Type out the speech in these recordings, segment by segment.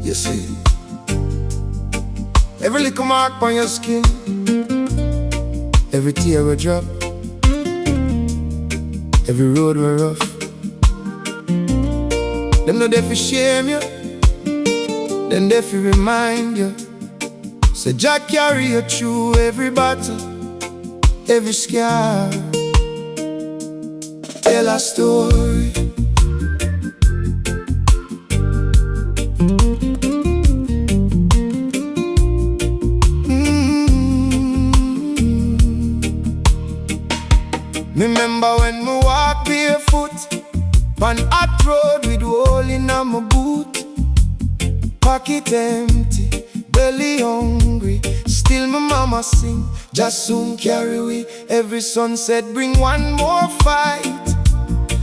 You see, every little mark on your skin, every tear we drop, every road we rough. Them no there fi shame you, them there fi remind you. Say Jah carry you through every battle, every scar. Tell a story. Remember when me walk barefoot on hot road with hole in my boot, pocket empty, belly hungry. Still my mama sing, just soon carry we. Every sunset bring one more fight.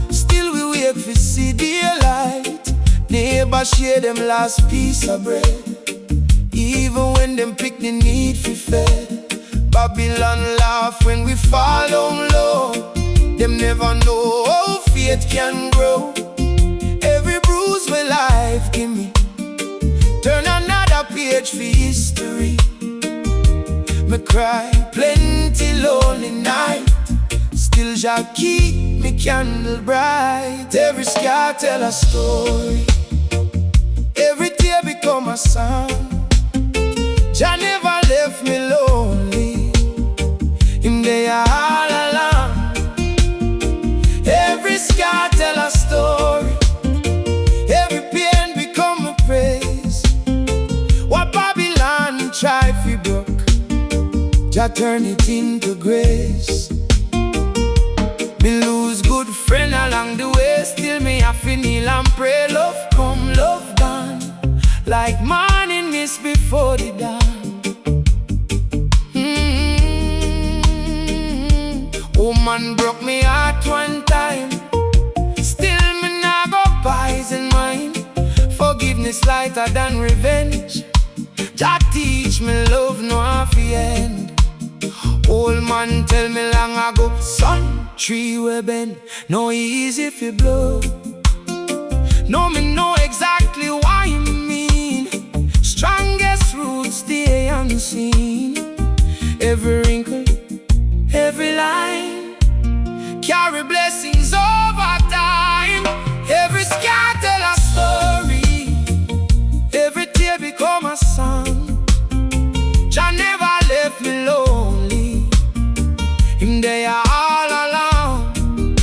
Still we wait for see daylight. Neighbor share them last piece of bread, even when them pick the need for fed. Babylon laugh when we fall down low. Them never know how faith can grow. Every bruise my life give me, turn another page for history. Me cry plenty lonely night, still Jah keep me candle bright. Every scar tell a story, every tear become a song. Jah never left me lonely, Him there all along. Every scar tell a story, every pain become a praise. What Babylon try fi broke, Jah turn it into grace. Me lose good friend along the way, still me have to kneel and pray. Love come, love gone, like morning mist before the dawn. Woman broke me heart one time, still me nah go poison mine. Forgiveness lighter than revenge. Jah teach me love no happy end. Old man tell me long ago, son, tree we bend, no easy fi blow. No, me know exactly what you mean. Strongest roots stay unseen. Every wrinkle, every line carry blessings over time. Every scar tell a story, every tear become a song. Jah never left me lonely, Him there all along.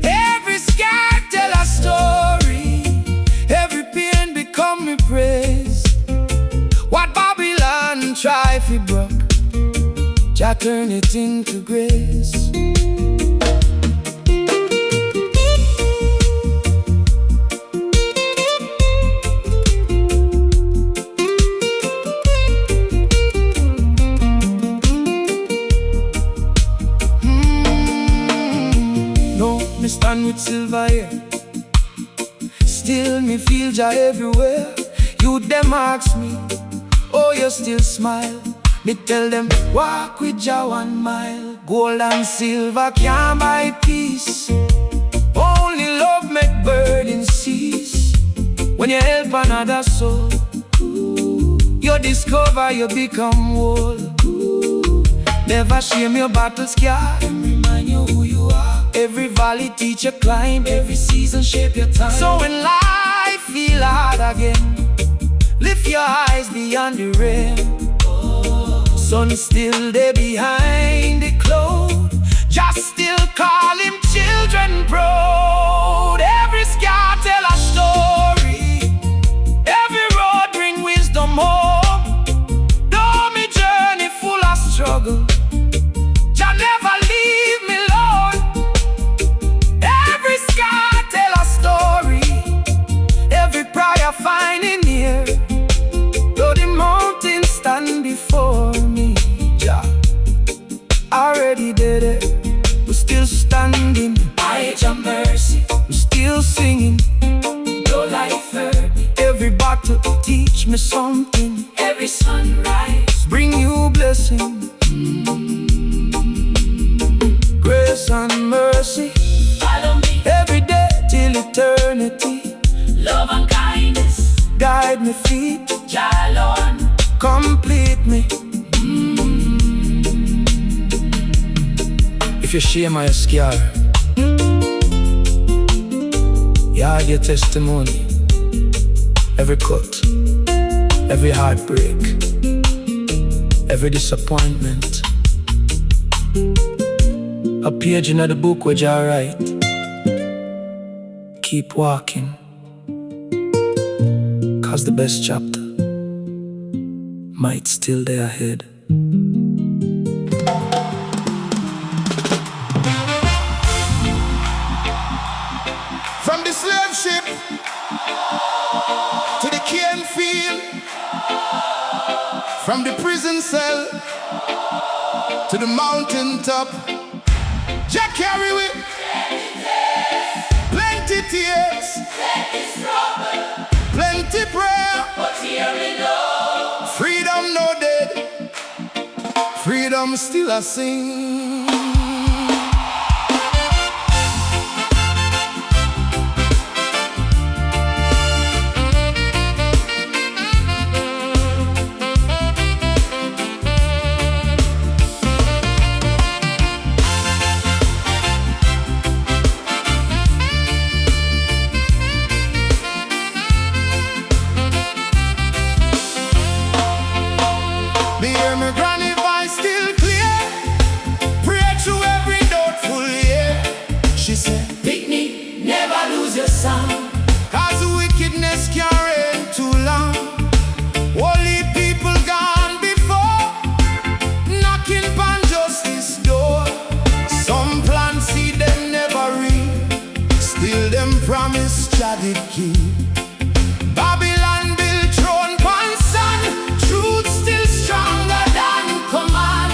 Every scar tell a story, every pain become me praise. What Babylon try fi broke, Jah turn it into grace. Me stand with silver here, still me feel Jah everywhere. You them ask me, oh you still smile. Me tell them, walk with Jah 1 mile. Gold and silver can't buy peace, only love make burden cease. When you help another soul, you discover you become whole. Never shame your battle scar, remind you who you are. Every valley teach you climb, every season shape your time. So when life feel hard again, lift your eyes beyond the rain. Sun still there behind the cloud, just still call Him children proud. Every scar tell a story, every road bring wisdom home. Though me journey full of struggle, Jah never leave me alone. Every scar tell a story, every prayer finding ear. Though the mountains stand before me, Jah already did it, but still standing. I Jah mercy, I'm still singing. Though life hurt me, every battle teach me something. Every sunrise bring you blessing. Grace and mercy follow me every day till eternity. Love and kindness guide my feet. Jah alone Complete me. If your shame or your scar, you hide your testimony. Every cut, every heartbreak, every disappointment, a page in the book where Jah write. Keep walking, 'cause the best chapter might still be ahead. From the slave ship to the cane field, from the prison cell to the mountain top, Jah carry we plenty tears, plenty prayer, but here we know freedom no dead, freedom still a sing. Me hear me granny voice still clear, pray through every doubtful year. She said, Picnic, never lose your song. 'cause wickedness can't reign too long. Only people gone before, knocking on justice door. Some plan see them never real, still them promise Jah did keep. Babylon built throne pon sand, truth still stronger than command.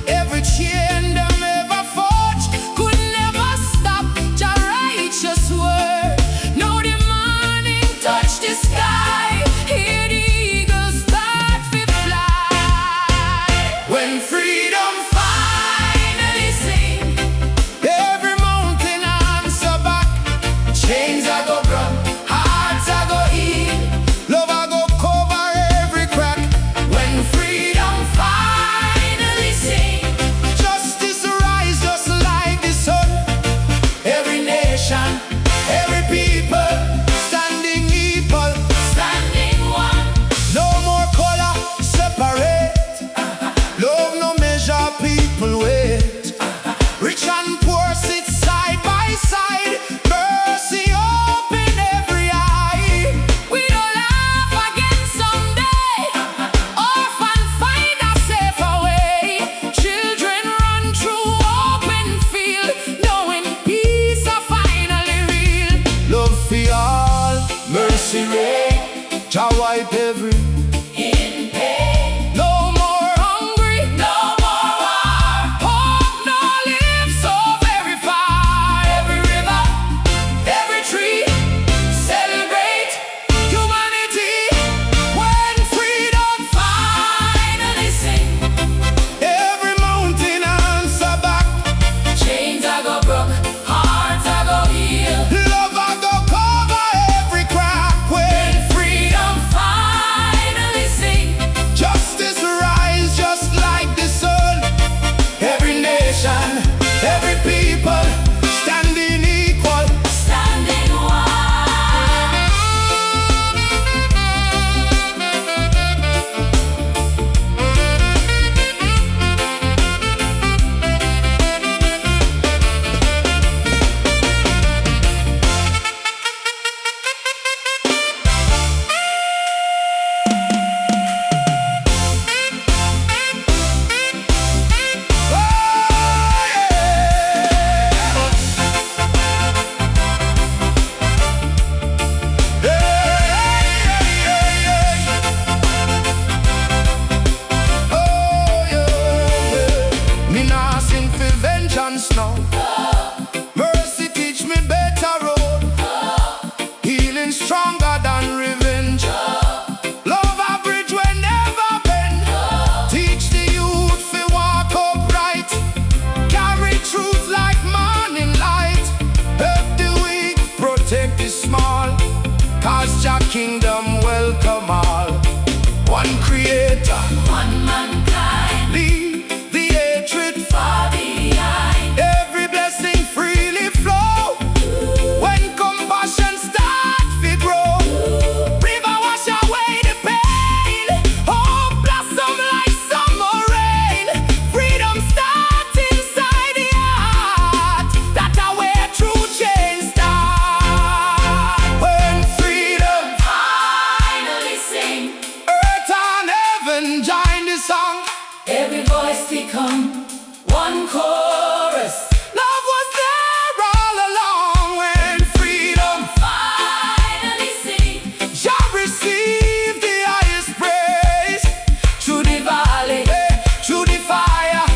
Every chain them ever forged could never stop Jah righteous word. Now the morning touch the sky, hear the eagles start to fly. When freedom finally sing, every mountain answer back. Chains a go broke, hearts a go heal, love a go cover every crack. When freedom finally sing, justice rise just like the sun. Every nation, every people, standing equal, Standing one, no more color separate. Love no measure people weight. Rich and poor sit side by side, mercy open every eye. we don't laugh again someday. Orphan find a safer way. Children run through open field, knowing peace are finally real. Love for all, mercy reign. Jah wipe every. In pain, No more hungry, no more war. hope no live so very far. Every river, every tree, celebrate Humanity, when freedom, finally sing. every mountain answer back. Chains a go broke, hearts a go heal. Love a go cover every crack. When Freedom finally sing. justice rise just like the sun. Every nation, every people, standing equal. Standing one. Me nah sing for vengeance now. Mercy teach me better road. Healing stronger than revenge. Love a bridge when never bend. Teach the youth fi walk upright. Carry truth like morning light. Help the weak, protect the small. 'Cause Jah kingdom well welcome all. One creator, one mankind, leave the hatred far behind. every blessing freely flow. When compassion starts to grow, river wash away the pain. Hope blossom like summer rain. Freedom starts inside the heart. That's where true change starts. When freedom Finally sing, earth and heaven join the song. every voice become one chorus. Love was there all along. When freedom Finally sing, shall receive the highest praise. through the valley, Through the fire,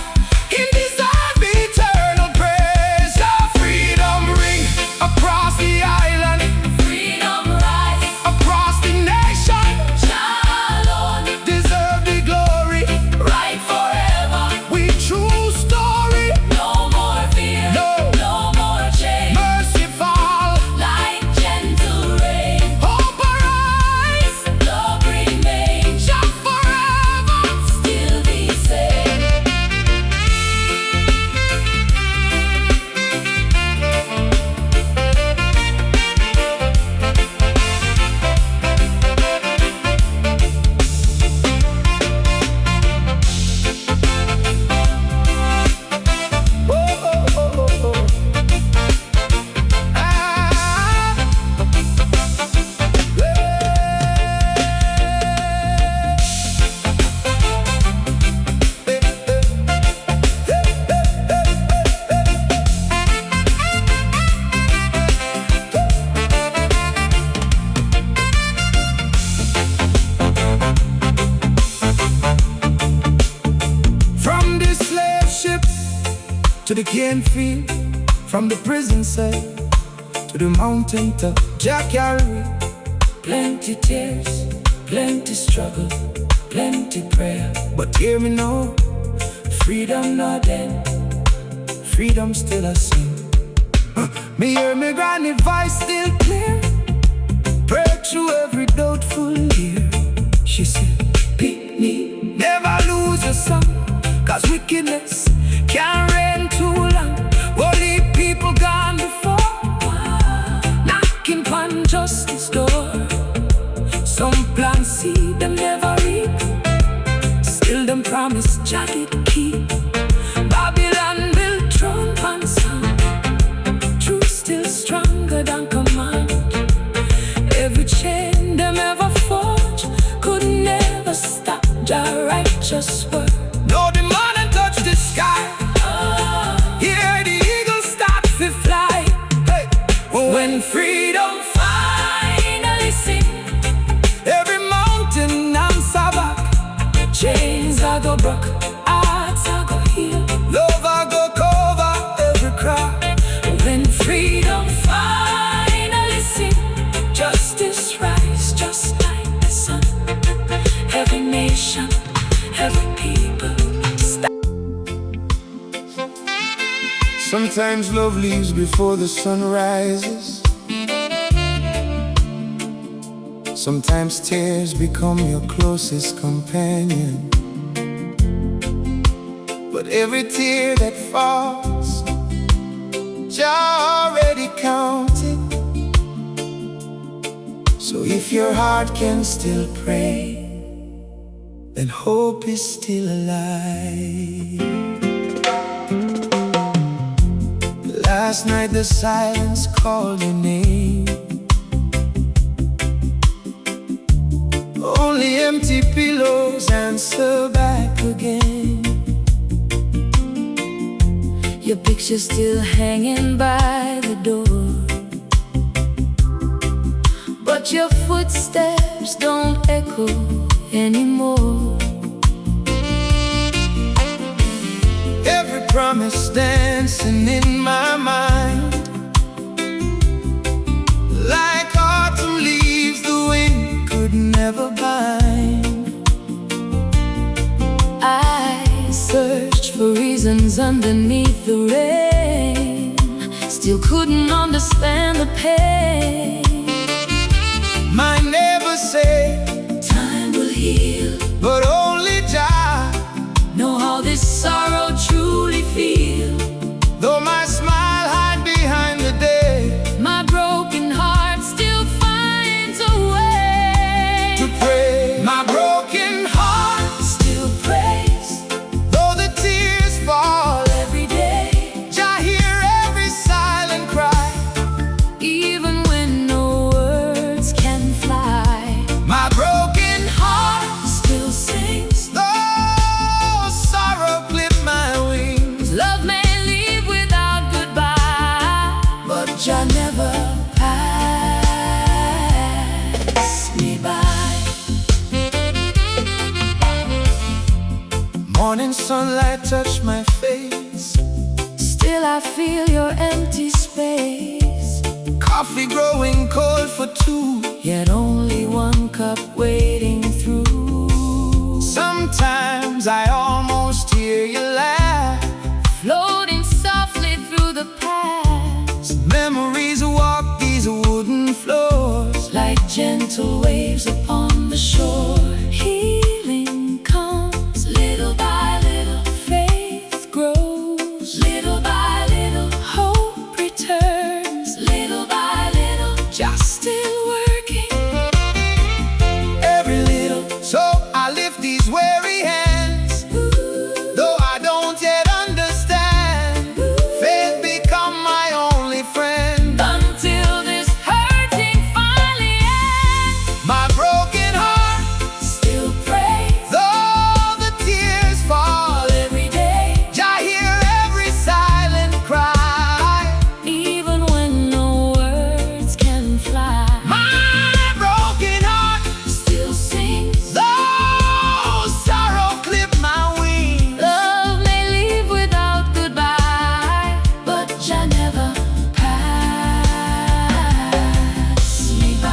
Him deserve eternal praise. The freedom ring across the island, freedom rise, across the nation. Shalom, Deserve the glory. right forever. We true story. No more fear, No. no more change. Merciful. Like gentle rain, Hope arise. love remains, Shall forever. still the same. Oh, oh, oh, oh, oh. Ah. From the slave ship to the cane field, from the prison cell to the mountain top, Jah carry Plenty tears, plenty struggle, plenty prayer. But hear me now, Freedom not end, freedom still a sing. Me hear me granny voice still clear, break through every doubtful ear. She said, pick me, never lose your song, cause wickedness can't reign too long. Only people gone before, knocking on justice door. some plant seed them never reap, Still them promise jagged keep. Babylon built throne One sound, truth still stronger than command. every chain them ever forged Could never stop Jah righteous word. no the morning touch the sky. Oh, Hear the eagles start to fly. Hey, when freedom finally sing, every mountain answer back, chains I go broke, hearts I go heal. love I go cover every cry. When freedom finally sing, justice rise just like the sun. Every nation, every people. Sometimes love leaves before the sun rises. Sometimes tears become your closest companion. But every tear that falls, Jah already counted. So if your heart can still pray, then hope is still alive. Last night the silence called your name. Only empty pillows answer back again. Your picture still hanging by the door, but your footsteps don't echo anymore. Every promise dancing in my mind, like autumn leaves the wind could never bind. I searched for reasons underneath the rain, still couldn't understand the pain. My neighbors say sunlight touch my face, still I feel your empty space. coffee growing cold for two, Yet only one cup waiting through. sometimes I almost hear you laugh, Floating softly through the past, memories walk these wooden floors, like gentle waves upon the shore. Healing comes little by little, faith grows little by little, hope returns little by little, just still working every little. so I lift these weary hands, though I don't yet understand. Faith become my only friend, Until this hurting finally ends. my broken heart, Still praise though the tears fall. every day, I hear every silent cry, even when no words can fly. my broken heart, Still sings. though sorrow clip my wings. Love may leave without goodbye, but Jah never pass me by.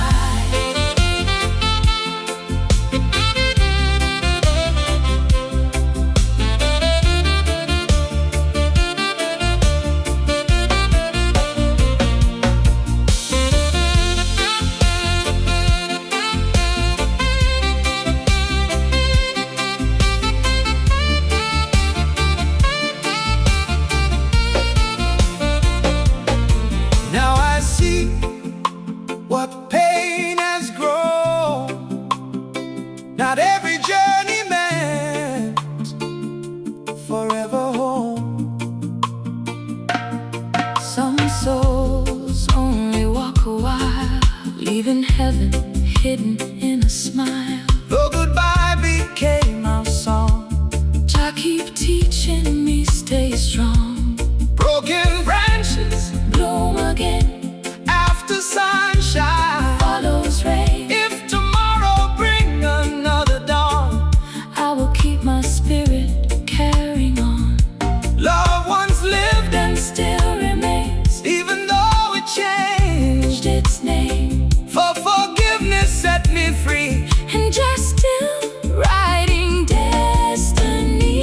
Now I see what pain has grown. Not every journey meant forever home. Some souls only walk a while, leaving heaven hidden in a smile. Though goodbye became our song, Jah keep teaching me stay strong. broken branches Bloom again, after sunshine. follows rain. If tomorrow bring another dawn, I will keep my spirit carrying on. loved ones lived Then still remains, even though it changed. its name, For forgiveness set me free, and just still writing destiny.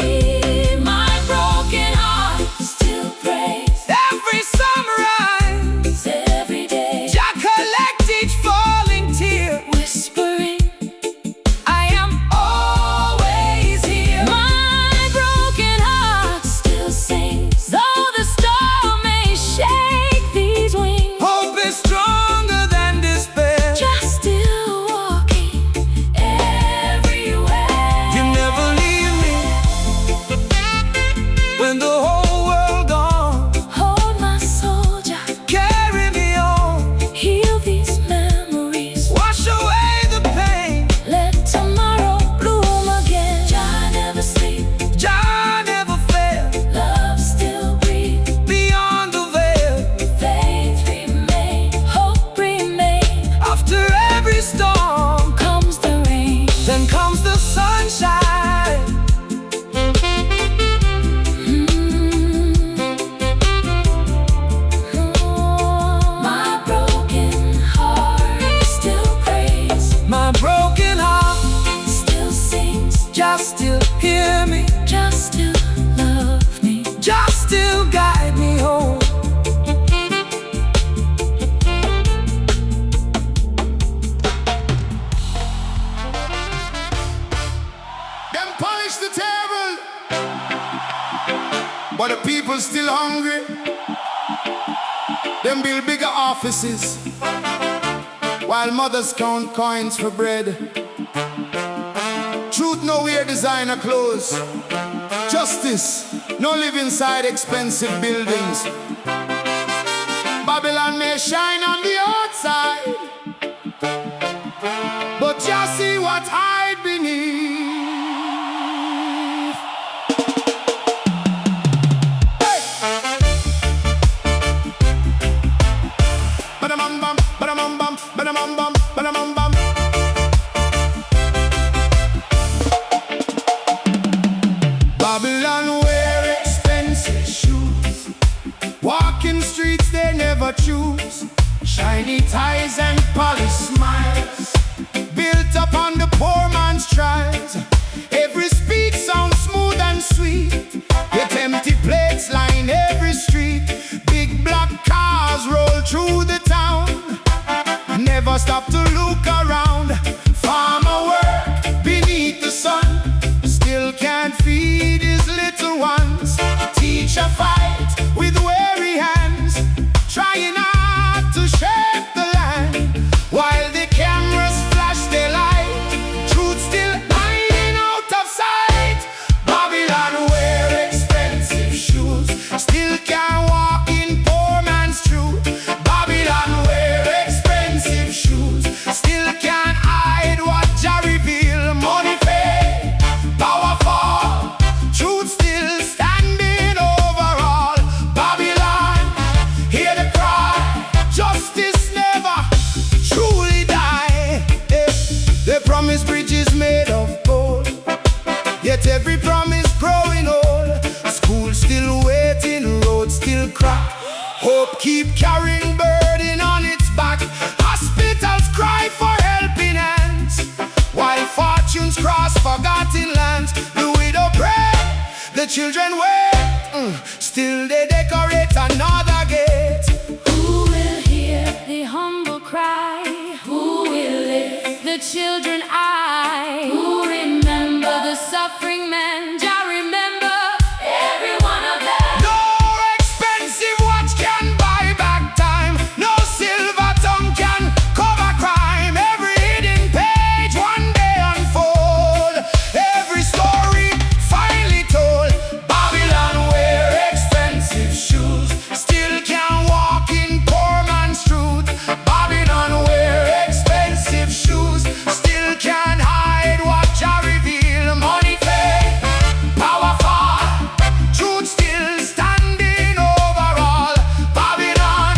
My broken heart still prays every sunrise. every day, Jah collect each falling tear. whispering, I am always here. my broken heart still sings, though the storm may shake these wings. Hope is stronger than despair. Just still walking everywhere. You never leave me when the whole world gone. Hold my soul, Jah, Carry me on, heal these memories. wash away the pain. Let tomorrow bloom again. Jah never sleep, Jah never fail. love still breathe. Beyond the veil, Faith remain, hope remain. after every storm, Comes the rain, then comes the sunshine. my broken heart still prays, My broken heart, still sings, just still hear me, just still love me. just still guide me home. Them polish the table, but the people still hungry. Them build bigger offices, while mothers count coins for bread. Truth no wear designer clothes. Justice no live inside expensive buildings. Babylon may shine on the outside, but just see what hide beneath. Hey! Ba-da-bum bum, ba-da-bum bum, ba-da-bum bum, ba-da-bum bum. Babylon shiny ties and polished smiles, built upon the poor man's trials. Every speech sounds smooth and sweet, yet empty plates line every street. Big black cars roll through the town, never stop to look around. Farmer work beneath the sun, still can't feed his little ones. Teacher fight with weary hands, trying hard to shape the land, while the cameras flash their light. Truth still hiding out of sight. Babylon wear expensive shoes, still can't walk in poor man's truth. Babylon wear expensive shoes, still can't hide what Jah reveal. Money fade, power fall, truth still standing over all. Babylon, hear the cry, justice never truly die. They promise bridges made of gold, yet every promise growing old. School still waiting, roads still crack, hope keep carrying burden on its back. Hospitals cry for helping hands, while fortunes cross forgotten lands. The widow pray, the children wait, still they decorate another gate. Who will hear the humble cry? Who will lift the children eye? Who remember the suffering men? Jah remember every one of them. No expensive watch can buy back time, no silver tongue can cover crime. Every hidden page one day unfold, every story finally told. Babylon wear expensive shoes, still can't walk in poor man's truth. Babylon wear expensive shoes, still can't hide what Jah reveal. Money fade, power fall, truth still standing over all. Babylon,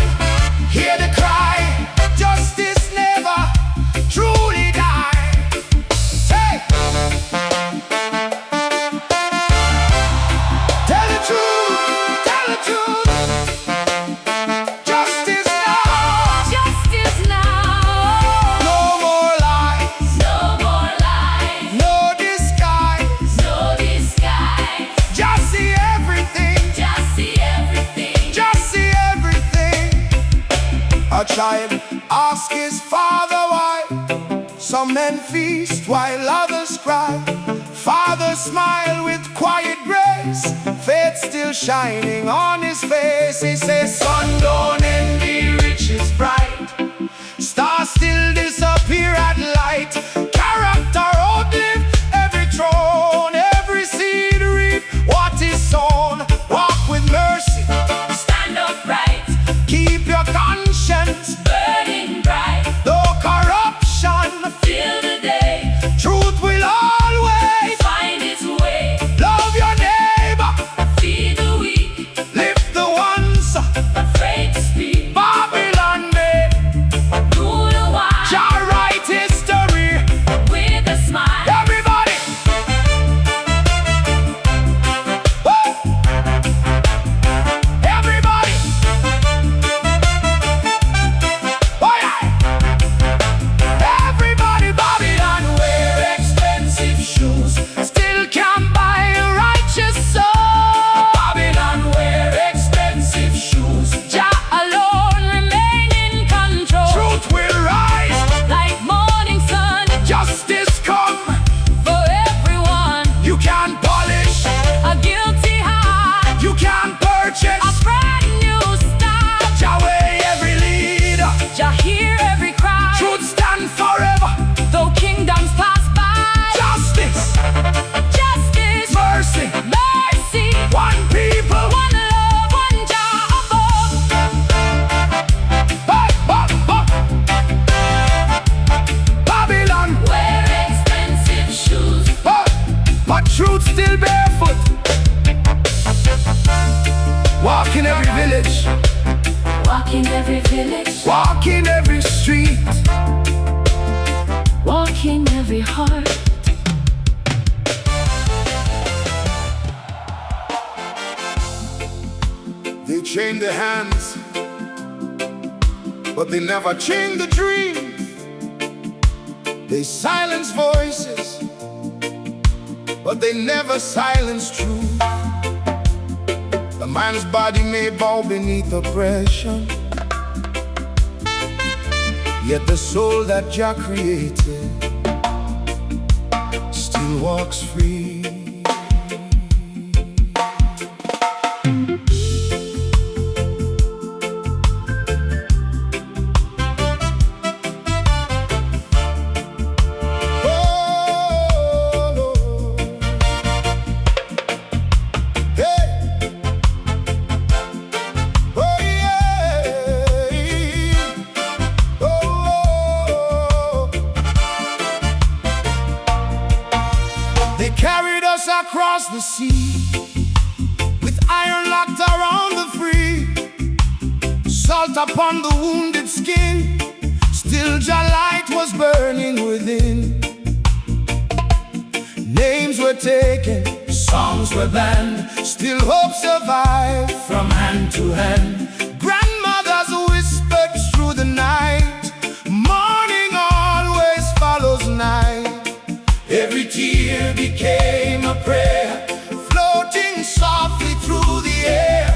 hear the cry, justice never truly die. Say, tell the truth, tell the truth. Justice now, Justice now. no more lies, No more lies, no disguise. no disguise. Just see everything, Just see everything. just see everything. A child asks his father why some men feast while others cry. Father smile with quiet grace, faith still shining on his face. He says, son, don't envy riches bright, stars still disappear at light. Character outlive every throne, every seed reap what is sown. Walk with mercy, Stand upright, keep your conscience, burning bright. though corruption, Till the day truth will always. find its way. Love your neighbor, Feed the weak, lift the ones. afraid to speak. Babylon made Rule the wise Jah write history. with a smile. Everybody, woo! Everybody, oh yeah! Everybody, Babylon wear expensive shoes, still can't buy a righteous soul. Babylon wear expensive shoes, Jah alone remain in control. truth will rise, Like morning sun justice come. for everyone. You can't polish, A guilty heart, you can't purchase. a brand new start. Jah way every leader, Jah hear every cry. truth stand forever. Though kingdoms pass by. Justice, Justice, mercy, mercy, one people. one love, one Jah above. Hey, Babylon, Wear expensive shoes. but truth still barefoot. Walk in every village, Walk in every village. walk in every street. Walk in every heart. They chain their hands, but they never chained the dream. They silence voices, but they never silence truth. The man's body may bow beneath oppression, yet the soul that Jah created still walks free. Carried us across the sea, with iron locked around the free, salt upon the wounded skin, still Jah light was burning within. Names were taken, songs were banned, still hope survived from hand to hand. Grandmothers whispered through the night, morning always follows night. Every tear became a prayer, floating softly through the air.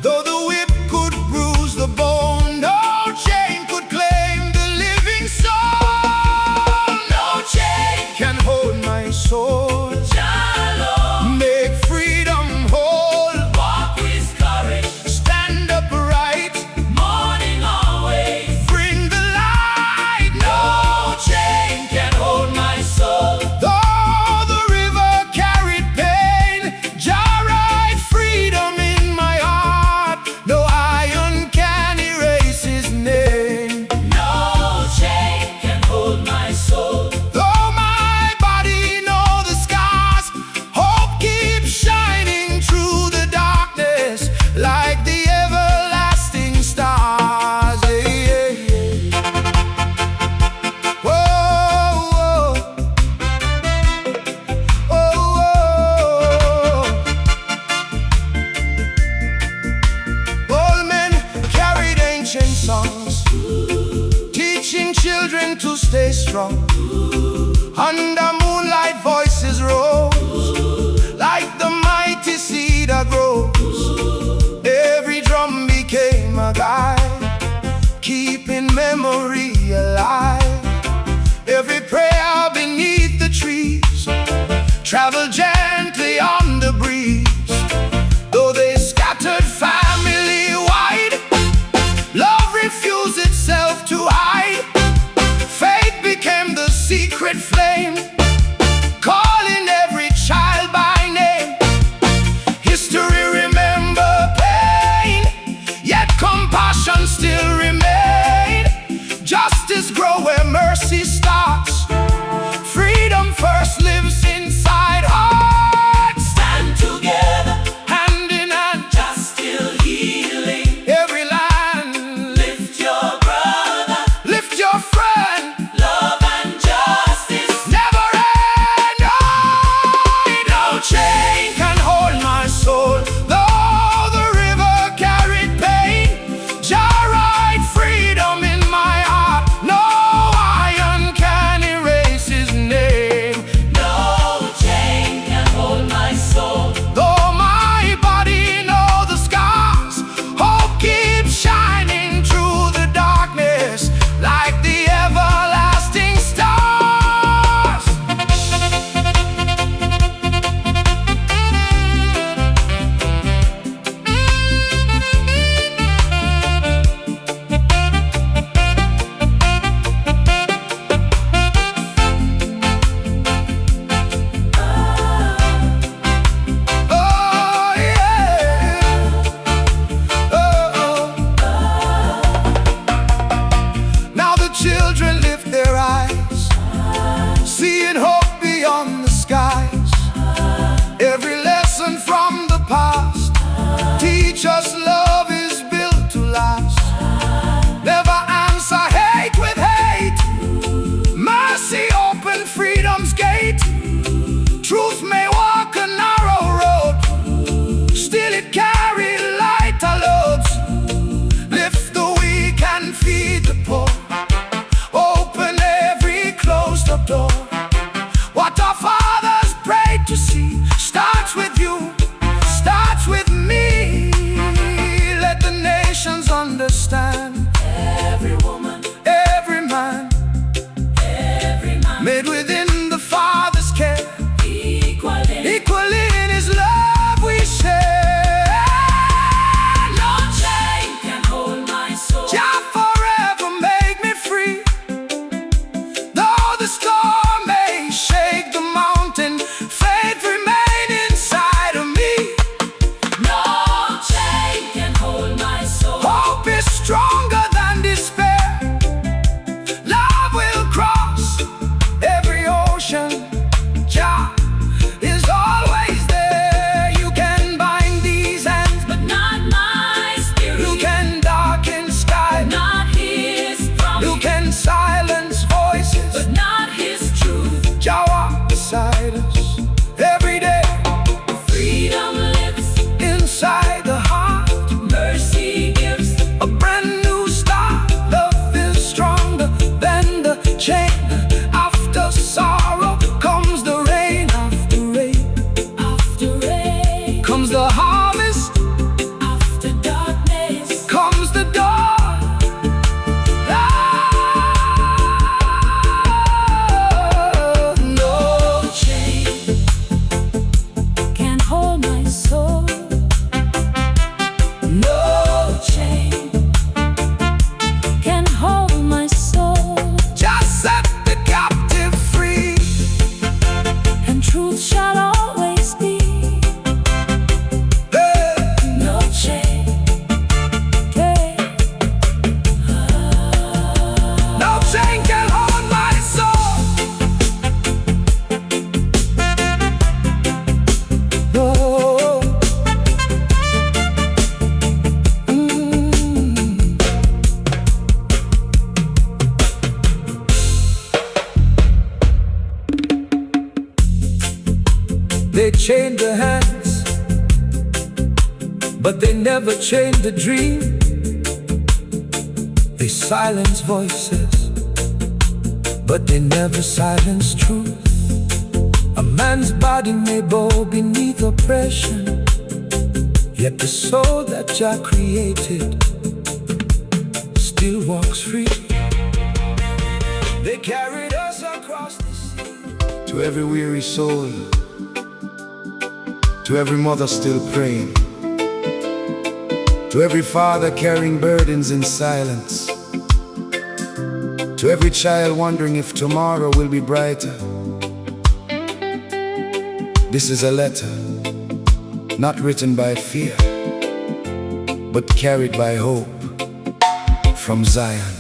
Though the whip could bruise the bone, no chain could claim the living soul. No chain can hold my soul. Make freedom whole. Walk with courage. Stand upright. Morning always. Bring the light. No chain can hold my soul. Though the river carried pain, Jah write freedom in my heart. No iron can erase his name. No chain can hold my soul. Though my body know the scars, hope keeps shining through the darkness like the everlasting stars. Hey, hey, hey. Whoa, whoa. Oh, oh. Old men carried ancient songs, teaching children to stay strong. Under moonlight voices rose, like the mighty cedar grows. Every drum became a guide, keeping memory alive. Every prayer beneath the trees traveled gently on the breeze. Though they scattered family wide, love refused itself to hide. Faith became the secret flame, calling every child by name. History remember pain, yet compassion still remain. Justice grow where mercy starts. Freedom first lives inside hearts. Stand together, hand in hand. Just still healing every land. Lift your brother, lift your friend. Love and justice never end. No chain can hold my soul. Though the river carried pain, Jah write freedom in my heart. No iron can erase his name. No chain can hold my soul. Though my body know the scars, hope keeps shining through the darkness like the everlasting stars. Oh yeah. Oh, oh. Now the children lift their eyes, seeing hope beyond the skies. Every lesson from the past teach us love is built to last. Never answer hate with hate. Mercy open freedom's gate. Truth may walk a narrow road, still it carry lighter loads. Lift the weak and They chained the hands, but they never chained the dream. They silence voices, but they never silence truth. A man's body may bow beneath oppression, yet the soul that Jah created still walks free. They carried us across the sea. To every weary soul, to every mother still praying, to every father carrying burdens in silence, to every child wondering if tomorrow will be brighter. This is a letter, not written by fear, but carried by hope from Zion.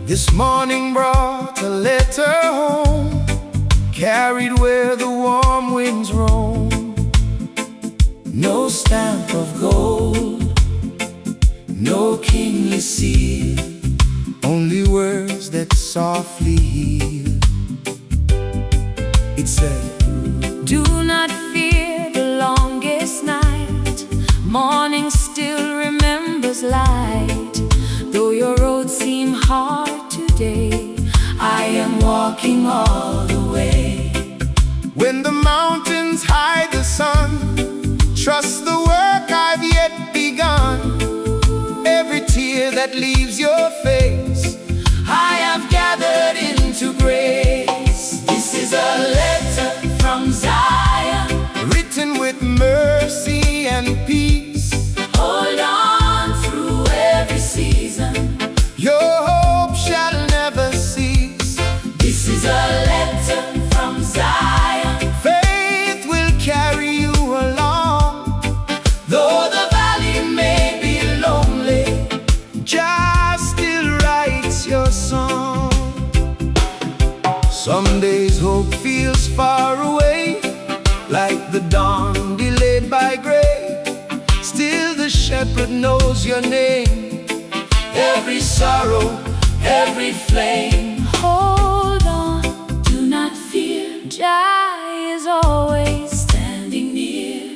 This morning brought a letter home, carried where the warm winds roam. No stamp of gold, no kingly seal, only words that softly heal. It said, Do not fear the longest night, morning still remembers light. Though your roads seem hard today, I am walking all the way. when the mountains hide the sun, trust the work I've yet begun. Every tear that leaves your face, I have gathered into grace. This is a letter from Zion, written with mercy and peace. hold on through every season. Your hope shall never cease. This is a letter from Zion, Faith will carry you along. though the valley may be lonely. Jah still writes your song. Some days hope feels far away, like the dawn delayed by gray. Still the shepherd knows your name. Every sorrow, every flame, hold on, do not fear. Jah is always standing near.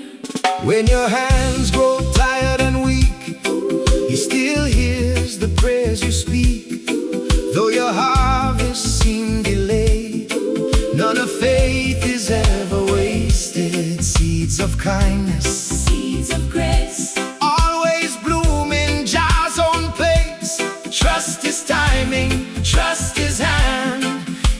When your hands grow tired and weak, He still hears the prayers you speak. Though your harvest seem delayed, none of faith is ever wasted. Seeds of kindness, Seeds of grace, always bloom in Jah's own place. Trust His timing, trust His hand,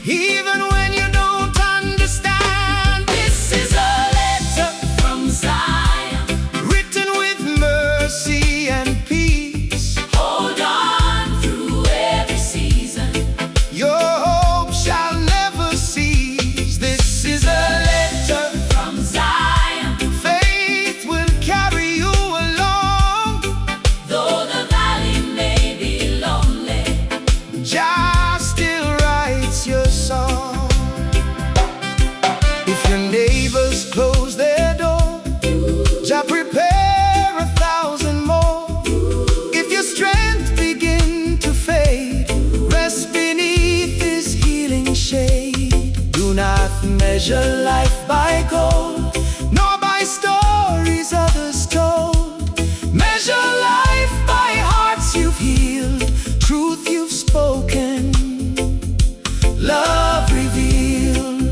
even when you don't understand. this is a letter from Zion, Written with mercy and peace. hold on through every season. Your hope shall never cease. This is a letter. From Zion, Faith will carry you along. though the valley may be lonely. Jah still writes your song. If your neighbors close their door, Jah prepare 1,000 more. If your strength begin to fade, rest beneath His healing shade. Do not measure life by gold, nor by stories others told. Measure life by hearts you've healed, truth you've spoken, love revealed.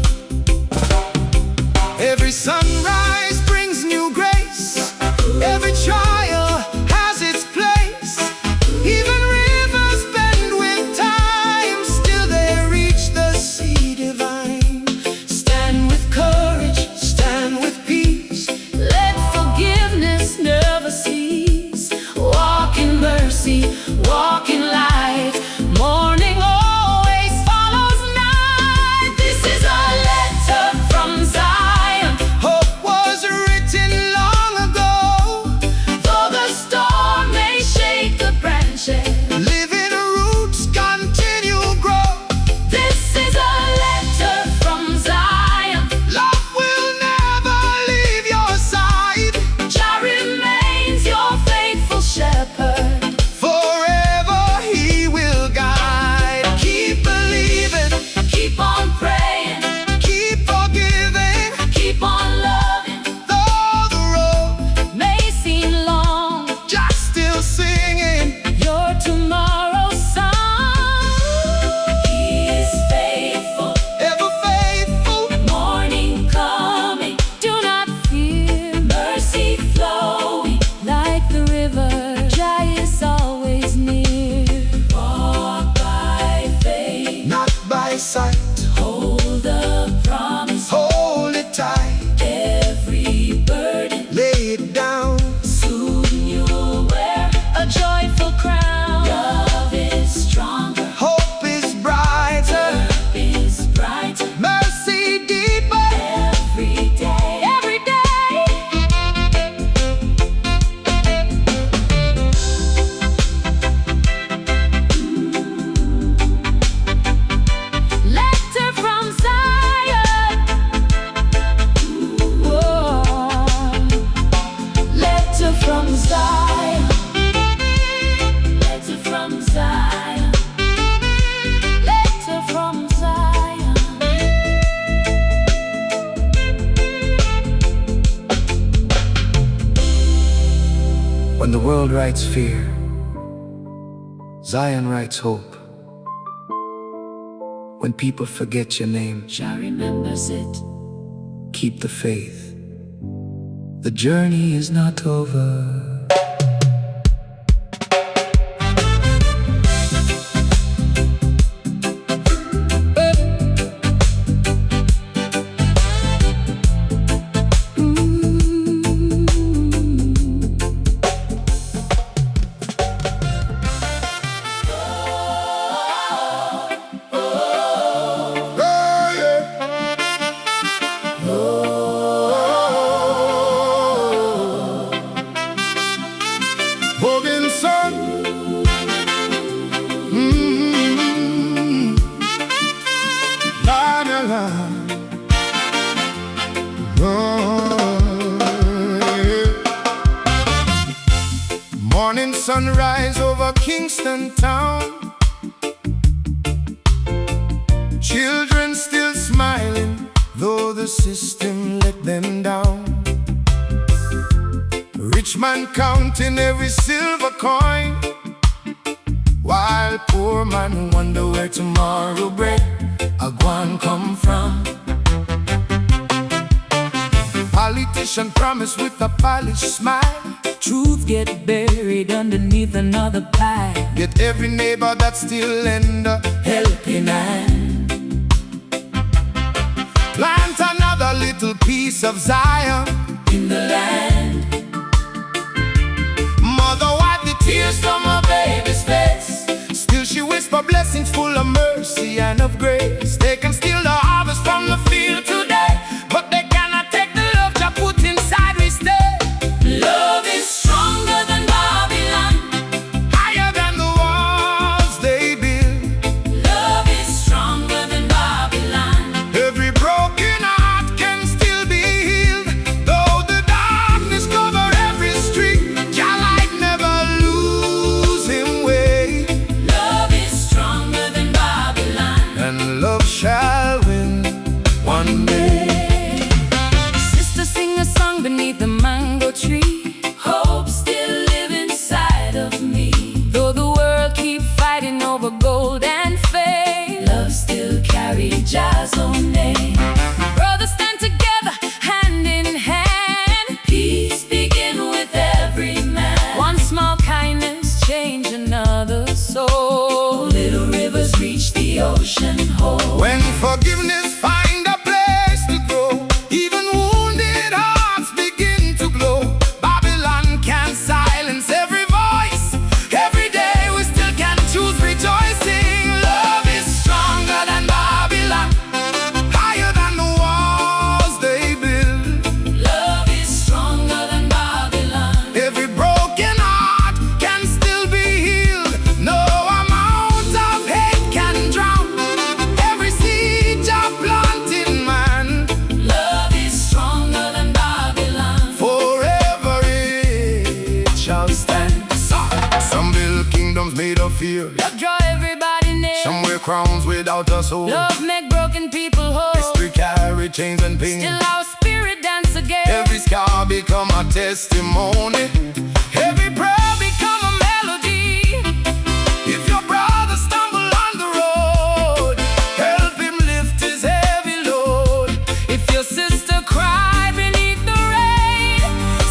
Every sunrise brings new grace. Every trial has its place. Even rivers bend with time, still they reach the sea divine. Stand with world writes fear, Zion writes hope. When people forget your name, Jah remembers it. keep the faith. The journey is not over. Morning sunrise over Kingston town. Children still smiling, though the system let them down. Rich man counting every silver coin, while poor man wonder where tomorrow bread a gwan come from. Politician promise with a polished smile, Truth get buried underneath another pie. yet every neighbor that still lend a Helping hand. plant another little piece of Zion In the land. Mother wipe the tears from her baby's face. Still she whisper blessings full of mercy and of grace. They can steal the harvest from the field today, but they cannot take the love Jah put inside we stay. Love is stronger than Babylon. Higher than the walls they build. Love is stronger than Babylon. Every broken heart can still be healed, though the darkness cover every street. Jah light never lose him way, Love is stronger than Babylon. and love shall win one day. Sister, sing a song beneath the mango tree. Hope still live inside of me. Though the world keep fighting over gold and fame, love still carry Jah's own name. Brothers stand together, hand in hand. Peace begin with every man. One small kindness change another soul. Little rivers reach the ocean whole. When forgiveness find a place to grow, even wounded hearts begin to glow. Babylon can silence every voice. Every day we still can choose rejoicing. Love is stronger than Babylon, higher than the walls they build. Love is stronger than Babylon. Every broken heart can still be healed. No amount of hate can drown every seed Jah planted, man. Love is stronger than Babylon. Forever it shall stand. Some build kingdoms made of fear, Love draw everybody near. some wear crowns without a soul. Love make broken people whole. History carry chains and pain. Still our spirit dance again. Every scar become a testimony. Every prayer become a melody. If your brother stumble on the road, help him lift his heavy load. If your sister cry beneath the rain,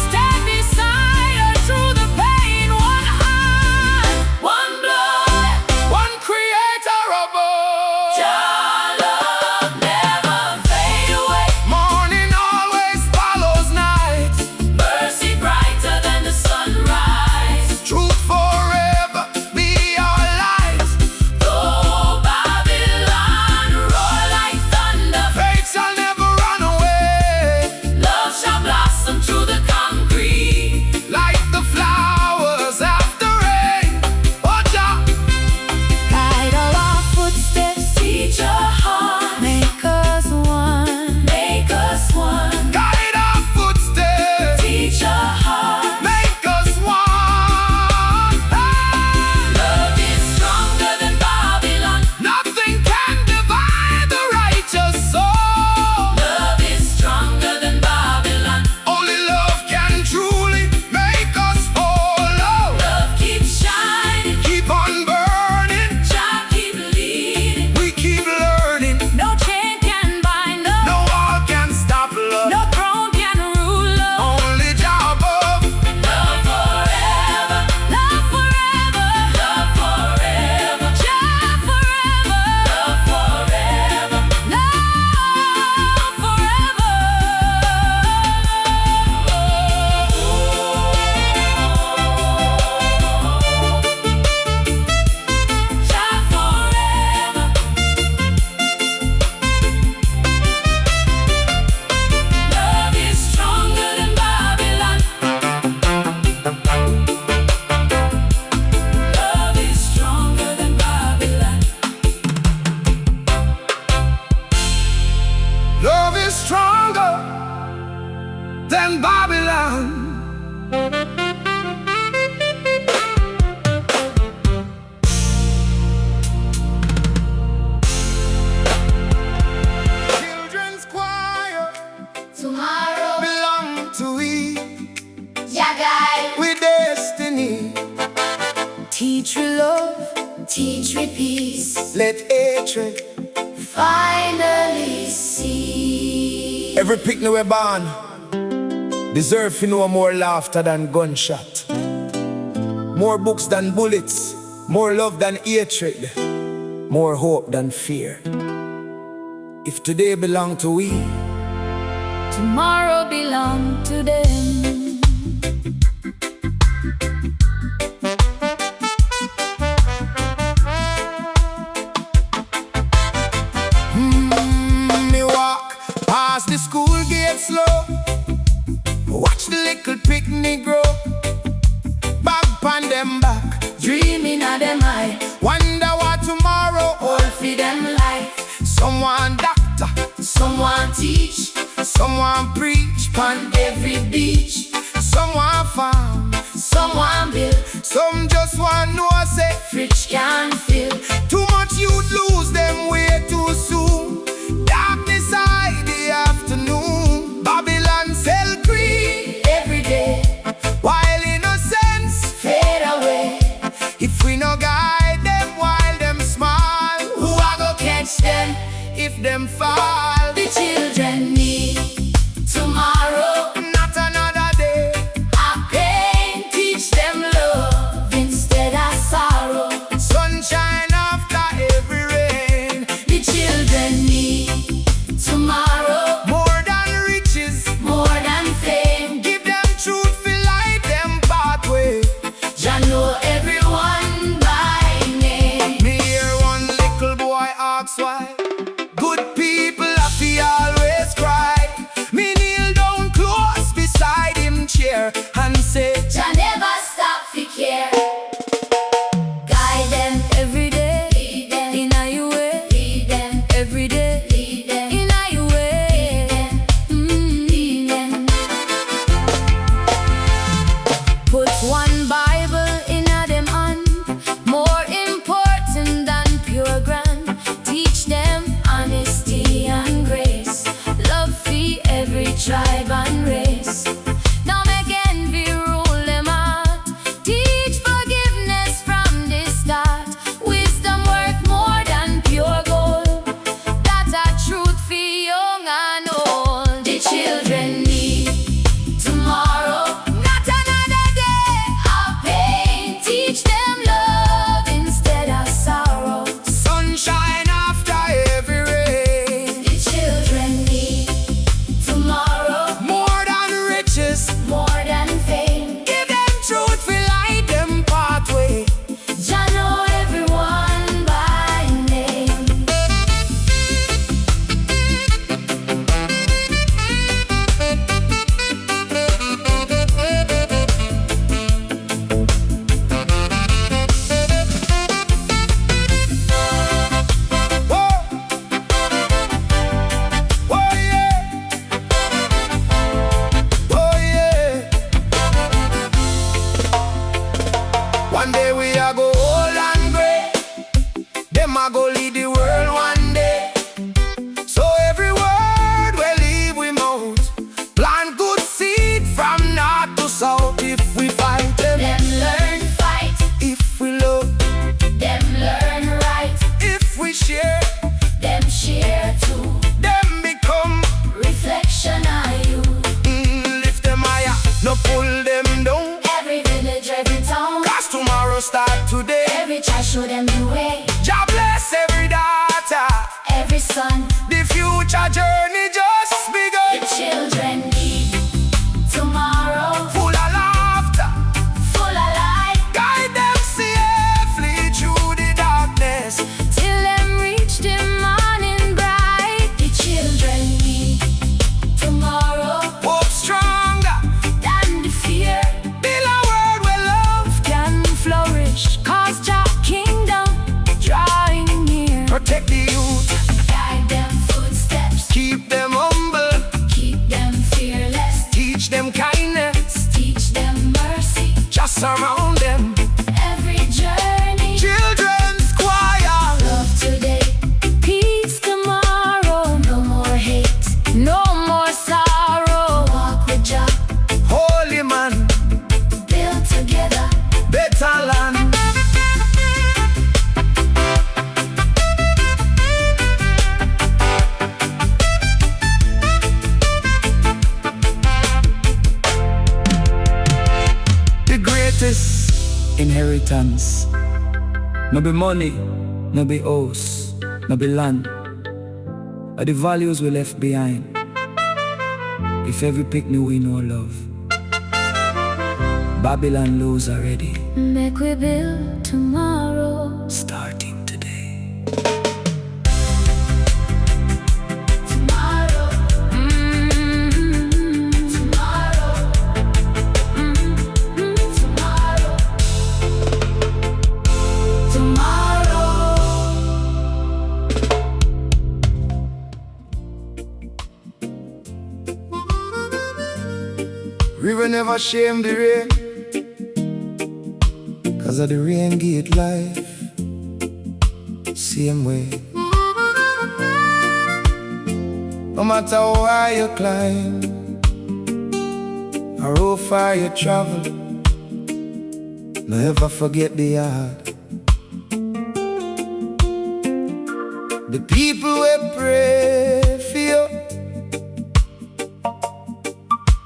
stand beside her through the pain. One heart, one blood, One creator above. Jah love never fade away. Morning always follows night. Mercy brighter than the sun love, teach with peace. Let hatred Finally see. every picnic we born deserve to know more laughter than gunshot, more books than bullets, more love than hatred, more hope than fear. If today belong to we, Tomorrow belong to them. Me walk past the school gate slow, watch the little picnic grow, back on them back, Dreaming of them eye, wonder what tomorrow all for them life. someone doctor, Someone teach, someone preach, on every beach. someone farm, Someone build, some just want know say rich can feel. too much youth lose them way too soon. Darkness hide the afternoon, Babylon sell creed Every day while innocence. fade away. If we no guide them while them smile, Who I go catch them? if them fall, The children need tomorrow. not another day. I pain, teach them love instead of sorrow. Sunshine after every rain, The children need tomorrow, more than riches. more than fame. Give them truth, feel like them pathway. Jah know everyone by name. Me hear one little boy ask why good people have to always cry. Me kneel down close beside him chair and say, Jah never stop to care. Guide them every day, lead them in your way. Lead them every day, lead them in your way. Lead them. Put one Bible in them hand, more important than pure grand. Teach them honesty and grace, love for every tribe and race. Now make envy rule them heart, teach forgiveness from the start. Wisdom worth more than pure gold, that's a truth for young and old. The children need tomorrow, not another day of pain. Teach them love instead of sorrow. sunshine after every rain, The children need tomorrow, more than riches. more than fame. Give them truth, feel like them pathway. Jah know everyone by name. Whoa, whoa yeah, oh yeah. One day we a go old and gray, them a go lead the world one day. So every word we leave we mouth, plant good seed from north to south. If we fight them, Them learn fight, if we love, them learn right, if we share, them share too. them become Reflection of you, lift them higher, no pull them down. every village, every town, Cause tomorrow start today. every child show them the way. God bless every daughter. Every son, The future journey just the begun. children need tomorrow, Full of laughter, full of light, guide them safely through the darkness. till them reach the morning bright. The children need tomorrow, Hope stronger, than the fear. build a world where love. Can flourish, cause Jah kingdom inheritance. No be money, no be house, no be land, or the values we left behind. If every picnic we know love, Babylon lose already. Make we build tomorrow, Starting today. tomorrow, tomorrow, tomorrow, tomorrow. River never shame the rain, 'cause of the rain give it life. Same way. No matter how high you climb, or how far you travel, never forget the heart. The people will pray for you,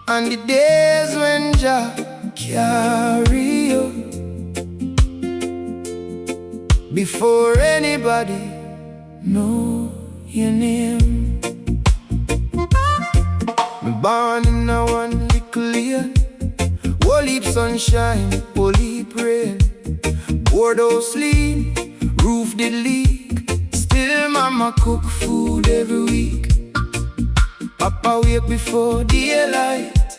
and the days when Jah carry you. Before anybody know your name, me born in a one little lane, whole heap sunshine, whole heap rain. Boardhouse lean, roof did leak, still mama cook food every week. Papa wake before daylight,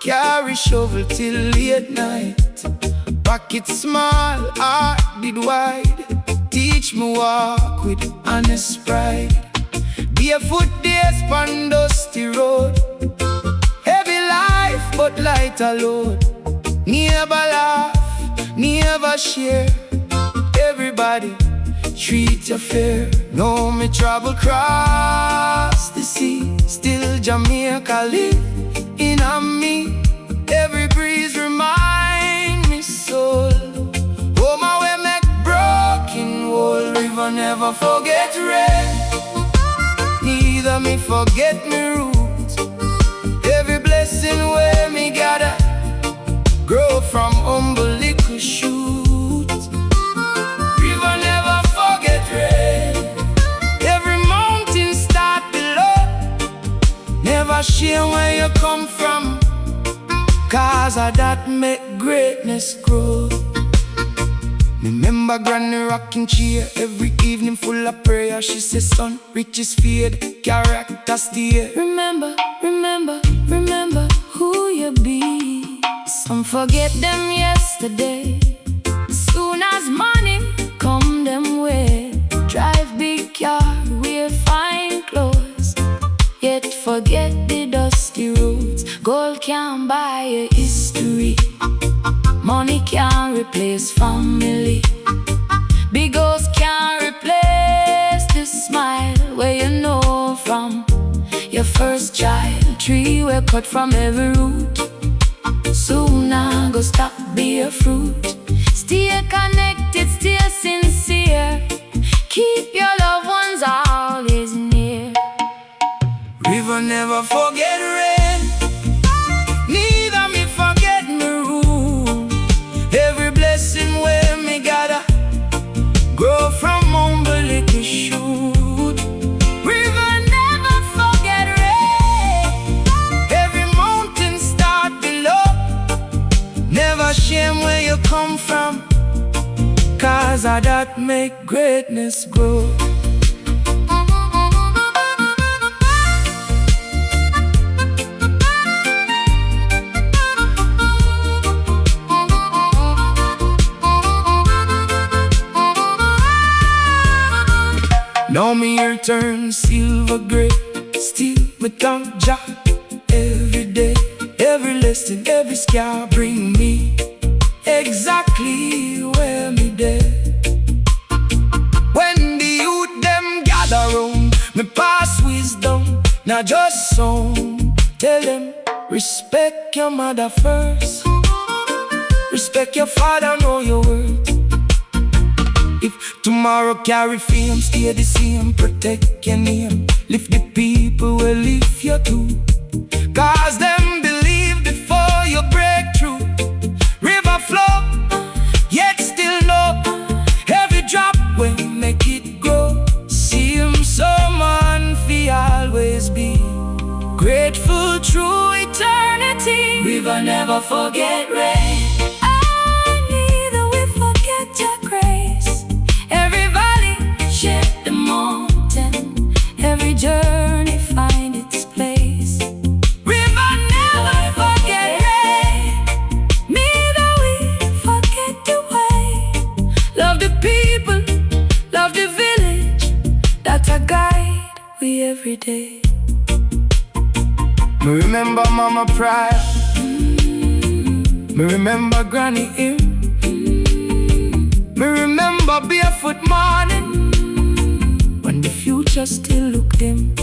carry shovel till late night. Pocket small, heart did wide, teach me walk with honest pride. Barefoot days pon dusty road, heavy life but light alone. Never laugh, never share, everybody treat you fair. No, me travel cross the sea, still Jamaica live in a me. Every breeze remind me soul. Oh, my way make broken whole. River never forget rain, neither me forget me root. Every blessing where me gather, grow from humble little shoot. River never forget rain, every mountain start below. Never share where you come from, 'cause of that make greatness grow. Remember granny rocking chair every evening full of prayer. She says son, riches fade, character stay. Remember, remember, remember who you be. Some forget them yesterday. Soon as morning come them way, drive big car, wear fine clothes, yet forget the dusty roads. Gold can't buy your history, money can't replace family, big house can't replace the smile where you know from your first child. Tree were cut from every root, soon I go stop be a fruit. Stay connected, stay sincere, keep your loved ones always near. River never forget rain, neither me forget me room. Every blessing where me gather, grow from humble little shoot. River never forget rain, Every mountain start below. Never shame where you come from, 'cause of that make greatness grow. Now me here turn silver gray, still me thank Jah every day. Every lesson, every scar bring me exactly where me dey. When the youth them gather round, me pass wisdom, not just song. Tell them, respect your mother first, respect your father, know your worth. If tomorrow carry fame, stay the same, protect your name. Lift the people will lift you too, 'cause them believe before you break through. River flow, yet when make it grow. See him so man fi always be grateful through eternity. We will never forget rain. And neither we forget your grace. Every valley share the mountain, every journey find its place. We will never forget rain. Neither we forget the way. Love the people, love the village, That's a guide we every day. me remember mama prayer. Me remember granny hymn. Me remember barefoot morning when the future still look dim.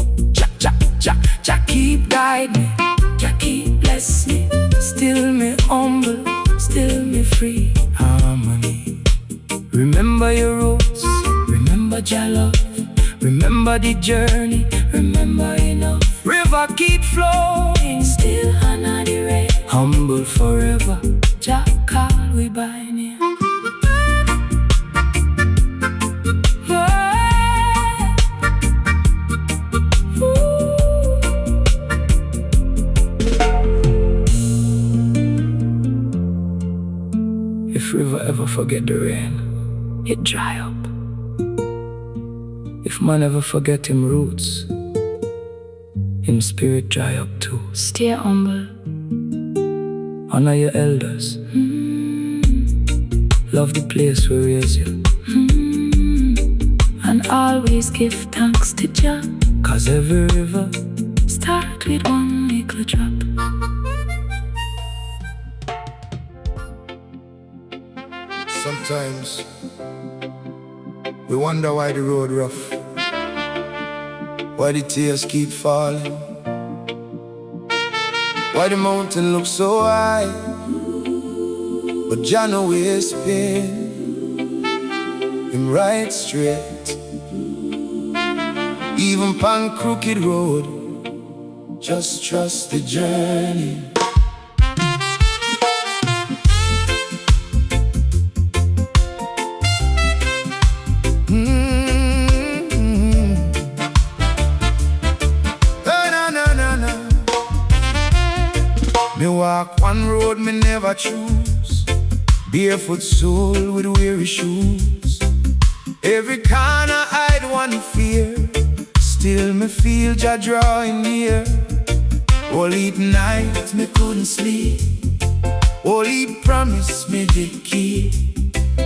Jah keep guide me, Jah keep bless me. Still me humble, still me free. Harmony. Remember your roots, remember Jah love. Remember the journey, remember enough. River keep flowing, Still honor the rain. humble forever. Jah call we by name. If river ever forget the rain, it dry up. If man ever forget him roots, him spirit dry up too. Stay humble. Honor your elders. Love the place we raise you. And always give thanks to Jah. 'Cause every river Start with one little drop. Sometimes we wonder why the road rough, why the tears keep falling, why the mountain looks so high, but Jah know his pain. Him right straight, even pon crooked road. Just trust the journey. Me walk one road me never choose, barefoot soul with weary shoes. Every corner hide one fear, still me feel Jah drawing near. All each night me couldn't sleep, all he promised me did keep.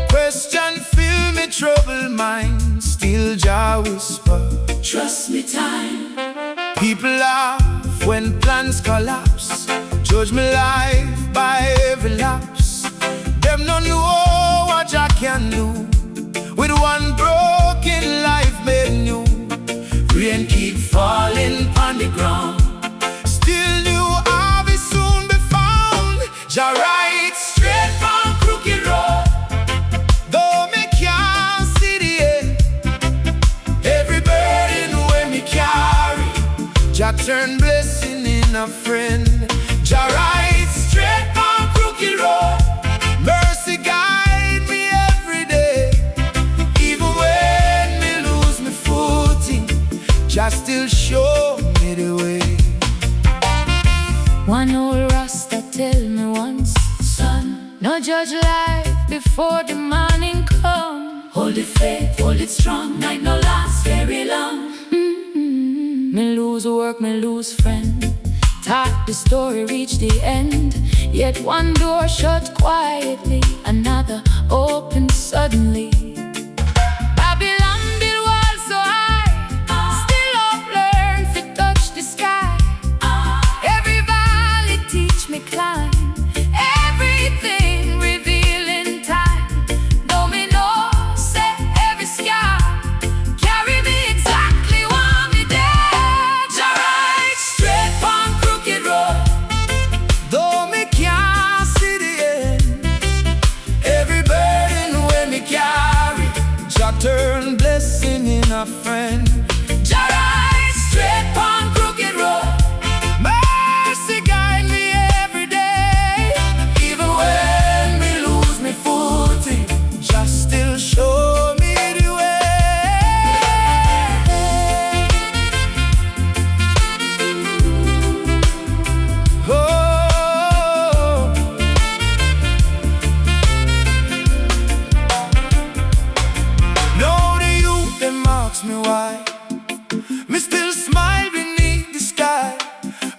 Question fill me troubled mind, still Jah whisper, Trust me time. people laugh when plans collapse, judge me life by every lapse. Them no know what Jah can do, with one broken life made new. Rain keep falling on the ground, still new harvest soon be found. Jah right straight from crooked road, though me can't see the end. Every burden when me carry, Jah turn blessing in a friend. Jah right straight from crooked road, mercy guide me every day. Even when me lose me footing, Jah still show me the way. One old Rasta tell me once, son, no judge life before the morning come. Hold the faith, hold it strong, night no last very long. Me lose work, me lose friend. Thought the story reached the end, yet one door shut quietly, another opened suddenly. Babylon built walls so high, still up learn to touch the sky. Every valley teach me climb, everything revealed in time. Though me know say every scar carry me exactly where me dead. Jah right straight from crooked road, Though me can't see the end, every burden when me carry, Jah turn blessing in a friend. Jah right straight from crooked road. Mercy guide me every day. Even when me lose me footing, Jah still show me the way. ask me why, me still smile beneath the sky.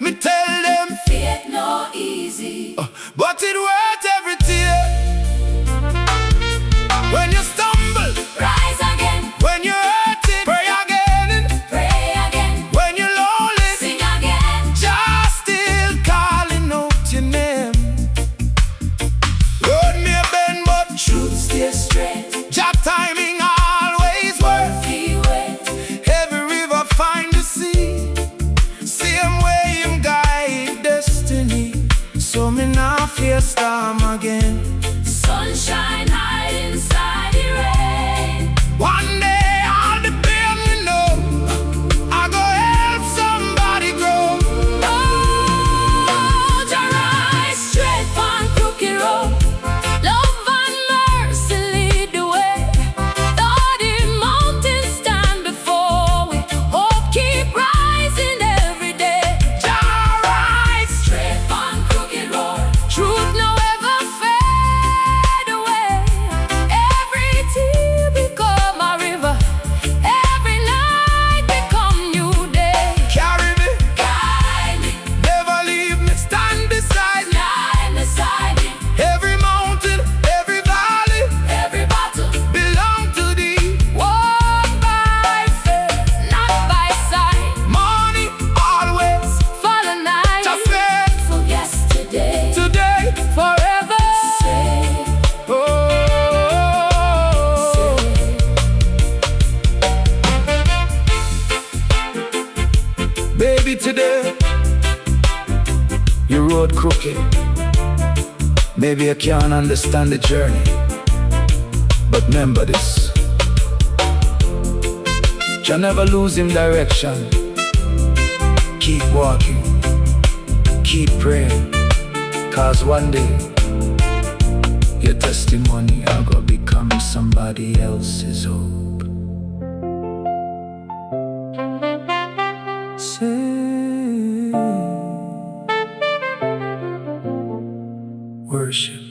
Me tell them Fear no easy. but it worth every tear. When you stumble, Rise again, when you're hurting, pray again. pray again, When you're lonely, sing again. just still calling out your name. Road may bend, but Truth stay straight. Jah timing always works. He wait. Every river find the sea, same way him guide destiny. So me now fear storm again. Sunshine hide inside the rain. One day all the pain we know, I go help somebody grow. Oh, Jah rise straight on crooked road. Love and mercy lead the way. Though the mountains stand before we, hope keep rising every day. Jah rise, Straight on crooked road. Truth no ever fade away. Every tear become a river. Every night become new day. carry me, Guide me, never leave me, stand beside me. line beside me. Every mountain, every valley Every battle belong to thee. walk by faith, not by sight. Morning always, Follow night. just faithful Yesterday, today. forever. Say, Oh, baby, today your road crooked. Maybe I can't understand the journey, but remember this: Jah never lose him direction. Keep walking, keep praying, 'cause one day your testimony are gonna become somebody else's hope. Say, worship.